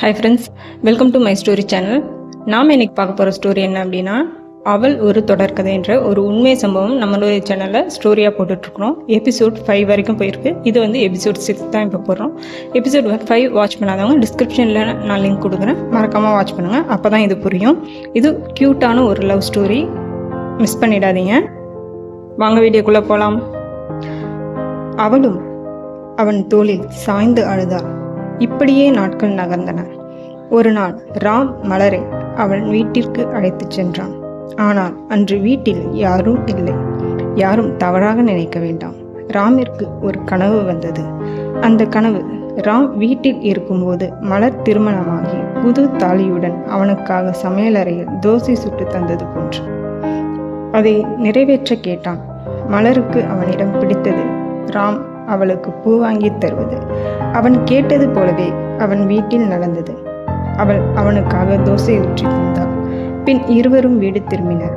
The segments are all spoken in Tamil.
Hi friends, welcome to my story channel. நாம் இன்னைக்கு பார்க்க போகிற ஸ்டோரி என்ன அப்படின்னா, அவள் ஒரு தொடர்கதை என்ற ஒரு உண்மை சம்பவம் நம்மளுடைய சேனலில் ஸ்டோரியாக போட்டுட்ருக்குறோம். எபிசோட் 5 வரைக்கும் போயிருக்கு. இது வந்து எபிசோட் 6 தான் இப்போ போடுறோம். எபிசோட் 5 வாட்ச் பண்ணாதவங்க டிஸ்கிரிப்ஷனில் நான் லிங்க் கொடுக்குறேன், மறக்காமல் வாட்ச் பண்ணுங்கள். அப்போ தான் இது புரியும். இது க்யூட்டான ஒரு லவ் ஸ்டோரி, மிஸ் பண்ணிடாதீங்க. வாங்க வீடியோக்குள்ளே போகலாம். அவளும் அவன் தோளில் சாய்ந்து அழுதாள். இப்படியே நாட்கள் நகர்ந்தன. ஒரு நாள் ராம் மலரை அவன் வீட்டிற்கு அழைத்துச் சென்றான். ஆனால் அன்று வீட்டில் யாரும் இல்லை. யாரும் தவறாக நினைக்க வேண்டாம். ராமிற்கு ஒரு கனவு வந்தது. அந்த கனவு ராம் வீட்டில் இருக்கும்போது மலர் திருமணமாகி புது தாலியுடன் அவனுக்காக சமையலறையில் தோசை சுட்டு தந்தது போன்று. அதை நிறைவேற்ற கேட்டான். மலருக்கு அவனிடம் பிடித்தது. ராம் அவளுக்கு பூ வாங்கி தருவது அவன் கேட்டது போலவே அவன் வீட்டில் நடந்தது. அவள் அவனுக்காக தோசை ஊற்றி தந்தாள். பின் இருவரும் வீடு திரும்பினர்.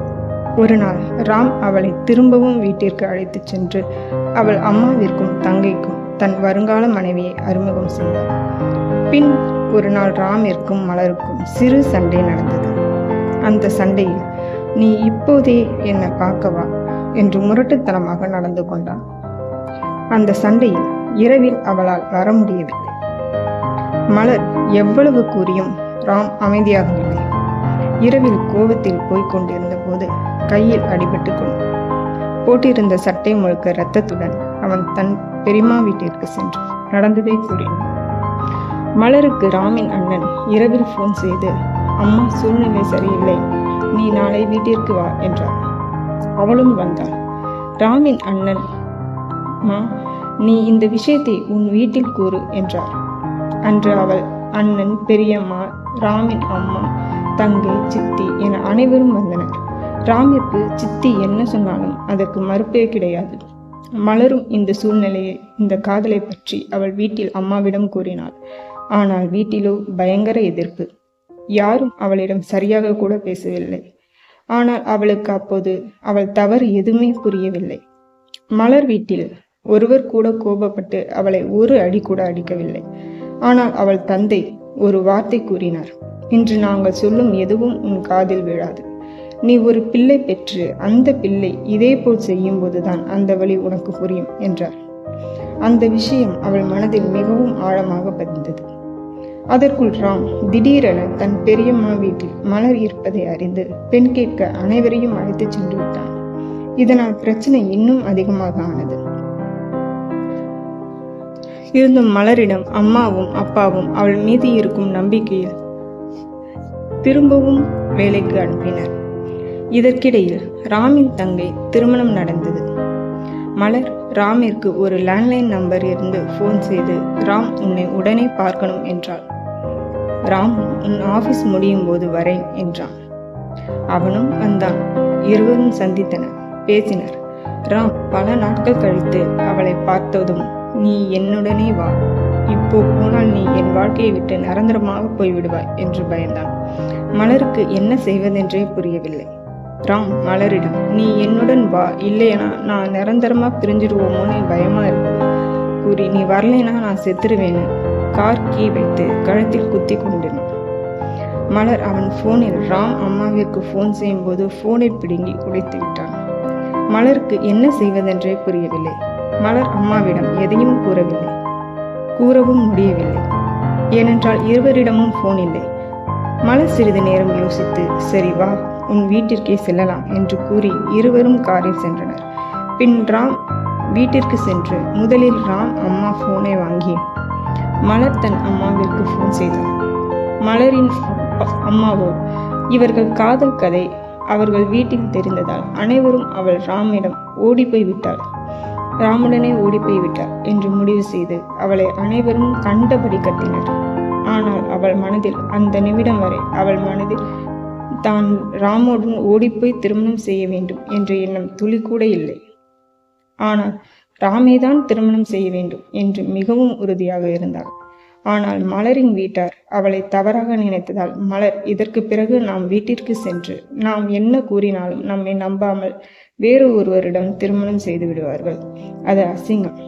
ஒரு நாள் ராம் அவளை திரும்பவும் வீட்டிற்கு அழைத்துச் சென்று அவள் அம்மாவிற்கும் தங்கைக்கும் தன் வருங்கால மனைவியை அறிமுகம் செய்தார். பின் ஒரு நாள் ராமிற்கும் மலருக்கும் சிறு சண்டை நடந்தது. அந்த சண்டையில், நீ இப்போதே என்னை பார்க்கவா என்று முரட்டுத்தனமாக நடந்து கொண்டான். அந்த சண்டையில் இரவில் அவளால் வர முடியவில்லை. மலர் எவ்வளவு கூறியும் ராம் அமைதியாகவில்லை. இரவில் கோபத்தில் போய்க் கொண்டிருந்த போது கையில் அடிபட்டு போட்டிருந்த சட்டை முழுக்க இரத்தத்துடன் அவன் தன் பெரியம்மா வீட்டிற்கு சென்று நடந்ததை கூறினான். மலருக்கு ராமின் அண்ணன் இரவில் போன் செய்து, அம்மா சூழ்நிலை சரியில்லை, நீ நாளை வீட்டிற்கு வா என்றார். அவளும் வந்தாள். ராமின் அண்ணன், நீ இந்த விஷயத்தை உன் வீட்டில் கூறு என்றார். அன்று அவள் அண்ணன், பெரியம்மா, ராமின் அம்மா, தங்கை, சித்தி என அனைவரும் வந்தனர். ராமிற்கு சித்தி என்ன சொன்னாலும் அதற்கு மறுப்பே கிடையாது. மலரும் இந்த சூழ்நிலையை, இந்த காதலை பற்றி அவள் வீட்டில் அம்மாவிடம் கூறினாள். ஆனால் வீட்டிலோ பயங்கர எதிர்ப்பு. யாரும் அவளிடம் சரியாக கூட பேசவில்லை. ஆனால் அவளுக்கு அப்போது அவள் தவறு எதுவுமே புரியவில்லை. மலர் வீட்டில் ஒருவர் கூட கோபப்பட்டு அவளை ஒரு அடி கூட அடிக்கவில்லை. ஆனால் அவள் தந்தை ஒரு வார்த்தை கூறினார், இன்று நாங்கள் சொல்லும் எதுவும் உன் காதில் விழாது. நீ ஒரு பிள்ளை பெற்று அந்த பிள்ளை இதே போல் செய்யும் போதுதான் அந்த வழி உனக்கு புரியும் என்றார். அந்த விஷயம் அவள் மனதில் மிகவும் ஆழமாக பதிந்தது. அதற்குள் ராம் திடீரென தன் பெரியம்மா வீட்டில் மலர் இருப்பதை அறிந்து பெண் கேட்க அனைவரையும் அழைத்து சென்று விட்டான். இதனால் பிரச்சனை இன்னும் அதிகமாக ஆனது. இருந்தும் மலரிடம் அம்மாவும் அப்பாவும் அவள் மீது இருக்கும் நம்பிக்கையில் திரும்பவும் வேலைக்கு அனுப்பினர். இதற்கிடையில் ராமின் தங்கை திருமணம் நடந்தது. மலர் ராமிற்கு ஒரு லேண்ட்லைன் நம்பர் இருந்து போன் செய்து, ராம் உன்னை உடனே பார்க்கணும் என்றாள். ராம் உன் ஆபீஸ் முடியும் போது வரேன் என்றான். அவனும் வந்தான். இருவரும் சந்தித்தனர், பேசினர். ராம் பல நாட்கள் கழித்து அவளை பார்த்ததும், நீ என்னுடனே வா, இப்போ போனால் நீ என் வாழ்க்கையை விட்டு நிரந்தரமாக போய்விடுவாய் என்று பயந்தான். மலருக்கு என்ன செய்வதென்றே புரியவில்லை. ராம் மலரிடம், நீ என்னுடன் வா, இல்லையா நான் நிரந்தரமா பிரிஞ்சிடுவோமோன்னு பயமா இருக்குது கூறி, நீ வரலைனா நான் செத்துருவேன்னு கார் கீ வைத்து கழுத்தில் குத்தி கொண்டிருந்தான். மலர் அவன் போனில் ராம் அம்மாவிற்கு போன் செய்யும் போது போனை பிடுங்கி உடைத்து விட்டான். மலருக்கு என்ன செய்வதென்றே புரியவில்லை. மலர் அம்மாவிடம் எதையும் கூறவில்லை, கூறவும் முடியவில்லை. ஏனென்றால் இருவரிடமும் போன் இல்லை. மலர் சிறிது நேரம் யோசித்து, சரி வா, உன் வீட்டிற்கே செல்லலாம் என்று கூறி இருவரும் காரில் சென்றனர். பின் ராம் வீட்டிற்கு சென்று முதலில் ராம் அம்மா போனை வாங்கி மலர் தன் அம்மாவிற்கு போன் செய்தார். மலரின் அம்மாவோ இவர்கள் காதல் கதை அவர்கள் வீட்டில் தெரிந்ததால் அனைவரும் அவள் ராமிடம் ஓடிப்போய் விட்டாள், ராமுடனே ஓடிப்போய் விட்டாள் என்று முடிவு செய்து அவளை அனைவரும் கண்டபடி கத்தினர். ஆனால் அவள் மனதில் அந்த நிமிடம் வரை அவள் மனதில் தான் ராமுடன் ஓடிப்போய் திருமணம் செய்ய வேண்டும் என்ற எண்ணம் துளி கூட இல்லை. ஆனால் ராமேதான் திருமணம் செய்ய வேண்டும் என்று மிகவும் உறுதியாக இருந்தாள். ஆனால் மலரின் வீட்டார் அவளை தவறாக நினைத்ததால் மலர் இதற்கு பிறகு நாம் வீட்டிற்கு சென்று நாம் என்ன கூறினாலும் நம்மை நம்பாமல் வேறு ஒருவரிடம் திருமணம் செய்து விடுவார்கள். அது அசிங்கம்.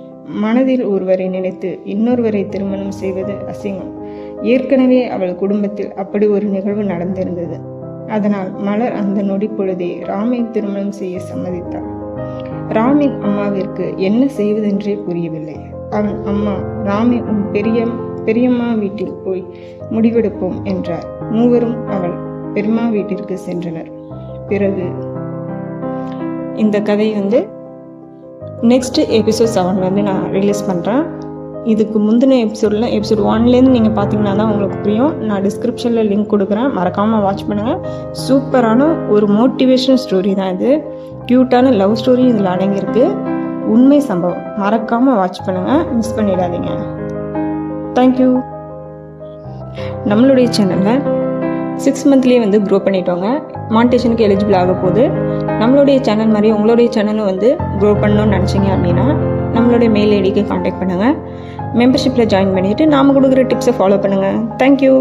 மனதில் ஒருவரை நினைத்து இன்னொருவரை திருமணம் செய்வது அசிங்கம். ஏற்கனவே அவள் குடும்பத்தில் அப்படி ஒரு நிகழ்வு நடந்திருந்தது. அதனால் மலர் அந்த நொடி பொழுதே ராமை திருமணம் செய்ய சம்மதித்தாள். ராமின் அம்மாவிற்கு என்ன செய்வதென்றே புரியவில்லை. அவன் அம்மா, ராமை உன் பெரியம்மா வீட்டில் போய் முடிவெடுப்போம் என்றார். மூவரும் அவள் பெரியம்மா வீட்டிற்கு சென்றனர். பிறகு இந்த கதை நெக்ஸ்ட் எபிசோட் 7 நான் ரிலீஸ் பண்ணுறேன். இதுக்கு முந்தின எபிசோட் 1லேருந்து நீங்கள் பார்த்தீங்கன்னா தான் உங்களுக்கு புரியும். நான் டிஸ்கிரிப்ஷனில் லிங்க் கொடுக்குறேன், மறக்காமல் வாட்ச் பண்ணுங்கள். சூப்பரான ஒரு மோட்டிவேஷனல் ஸ்டோரி தான் இது. க்யூட்டான லவ் ஸ்டோரி இதில் அடங்கியிருக்கு. உண்மை சம்பவம். மறக்காமல் வாட்ச் பண்ணுங்கள், மிஸ் பண்ணிடாதீங்க. தேங்க்யூ. நம்மளுடைய சேனலில் 6 மந்த்லேயே க்ரோ பண்ணிட்டோங்க. மானிட்டேஷனுக்கு எலிஜிபிள் ஆக போகுது. நம்மளுடைய சேனல் மாதிரி உங்களுடைய சேனலும் க்ரோ பண்ணணும்னு நினச்சிங்க அப்படின்னா நம்மளுடைய மெயில் ஐடிக்கு காண்டாக்ட் பண்ணுங்கள். மெம்பர்ஷிப்பில் ஜாயின் பண்ணிவிட்டு நாம் கொடுக்குற டிப்ஸை ஃபாலோ பண்ணுங்கள். தேங்க்யூ.